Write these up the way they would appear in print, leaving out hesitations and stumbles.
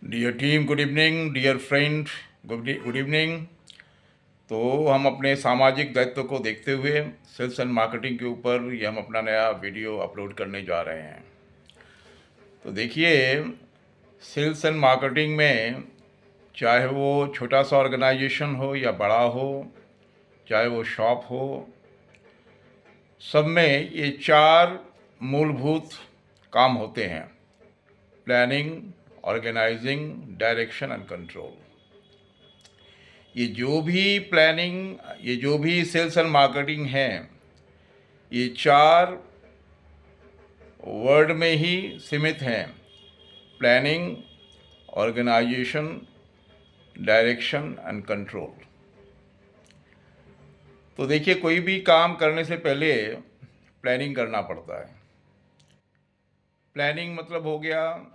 Dear team, good evening. Dear friend, good evening. तो हम अपने सामाजिक दायित्व को देखते हुए सेल्स एंड मार्केटिंग के ऊपर ये हम अपना नया वीडियो अपलोड करने जा रहे हैं। तो देखिए, सेल्स एंड मार्केटिंग में चाहे वो छोटा सा ऑर्गेनाइजेशन हो या बड़ा हो, चाहे वो शॉप हो, सब में ये चार मूलभूत काम होते हैं: planning, organising, direction and control. ये जो भी प्लानिंग, ये जो भी सेल्स एंड मार्केटिंग है, ये चार वर्ड में ही सीमित हैं: planning, organisation, direction and control. तो देखिए, कोई भी काम करने से पहले प्लानिंग करना पड़ता है। प्लानिंग मतलब हो गया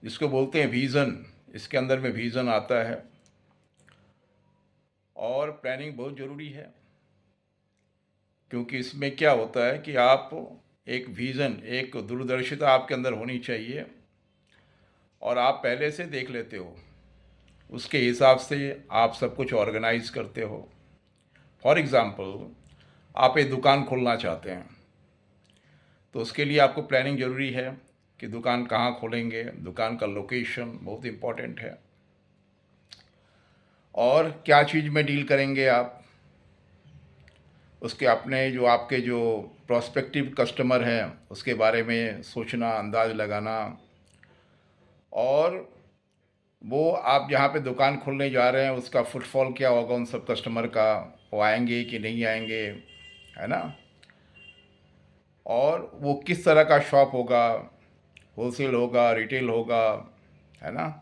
जिसको बोलते हैं विज़न। इसके अंदर में विज़न आता है और प्लानिंग बहुत ज़रूरी है, क्योंकि इसमें क्या होता है कि आप एक विज़न, एक दूरदर्शिता आपके अंदर होनी चाहिए और आप पहले से देख लेते हो, उसके हिसाब से आप सब कुछ ऑर्गेनाइज करते हो। फॉर एग्ज़ाम्पल, आप एक दुकान खोलना चाहते हैं, तो उसके लिए आपको प्लानिंग ज़रूरी है कि दुकान कहाँ खोलेंगे, दुकान का लोकेशन बहुत इम्पोर्टेंट है, और क्या चीज़ में डील करेंगे आप, उसके अपने जो आपके जो प्रोस्पेक्टिव कस्टमर हैं उसके बारे में सोचना, अंदाज़ लगाना, और वो आप जहाँ पे दुकान खोलने जा रहे हैं उसका फुटफॉल क्या होगा उन सब कस्टमर का, वो आएंगे कि नहीं आएंगे, है ना। और वो किस तरह का शॉप होगा, होलसेल होगा, रिटेल होगा, है ना,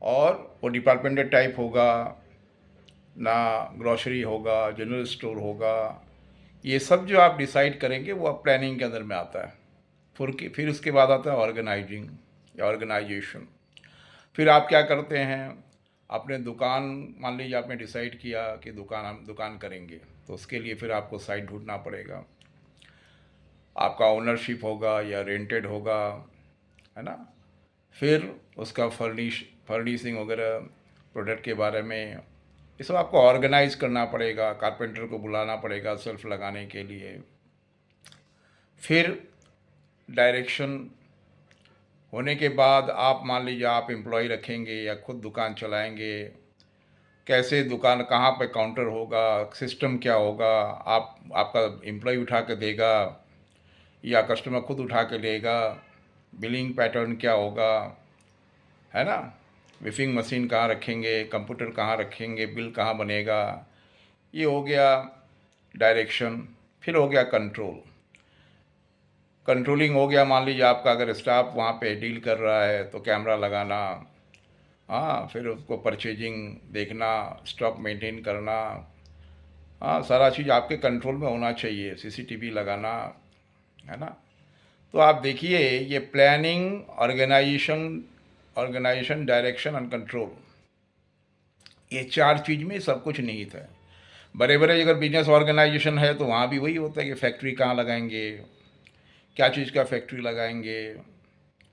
और वो डिपार्टमेंटल टाइप होगा ना, ग्रॉसरी होगा, जनरल स्टोर होगा। ये सब जो आप डिसाइड करेंगे वो आप प्लानिंग के अंदर में आता है। फिर उसके बाद आता है ऑर्गेनाइजिंग या ऑर्गेनाइजेशन। फिर आप क्या करते हैं, अपने दुकान, मान लीजिए आपने डिसाइड किया कि हम दुकान करेंगे, तो उसके लिए फिर आपको साइट ढूंढना पड़ेगा। आपका ओनरशिप होगा या रेंटेड होगा, है ना। फिर उसका फर्निशिंग वगैरह, प्रोडक्ट के बारे में ये सब आपको ऑर्गेनाइज करना पड़ेगा। कारपेंटर को बुलाना पड़ेगा सेल्फ लगाने के लिए। फिर डायरेक्शन होने के बाद आप मान लीजिए आप एम्प्लॉय रखेंगे या खुद दुकान चलाएंगे, कैसे दुकान, कहाँ पे काउंटर होगा, सिस्टम क्या होगा, आपका एम्प्लॉय उठा के देगा या कस्टमर खुद उठा के लेगा, बिलिंग पैटर्न क्या होगा, है ना, विफिंग मशीन कहाँ रखेंगे, कंप्यूटर कहाँ रखेंगे, बिल कहाँ बनेगा। ये हो गया डायरेक्शन। फिर हो गया कंट्रोल। कंट्रोलिंग हो गया, मान लीजिए आपका अगर स्टाफ वहाँ पे डील कर रहा है तो कैमरा लगाना, हाँ, फिर उसको परचेजिंग देखना, स्टॉक मेंटेन करना, हाँ, सारा चीज़ आपके कंट्रोल में होना चाहिए, सीसीटीवी लगाना, है ना। तो आप देखिए, ये planning, organisation, direction and control, ये चार चीज़ में सब कुछ निहित है। बड़े बड़े अगर बिजनेस ऑर्गेनाइजेशन है तो वहाँ भी वही होता है कि फैक्ट्री कहाँ लगाएंगे, क्या चीज़ का फैक्ट्री लगाएंगे,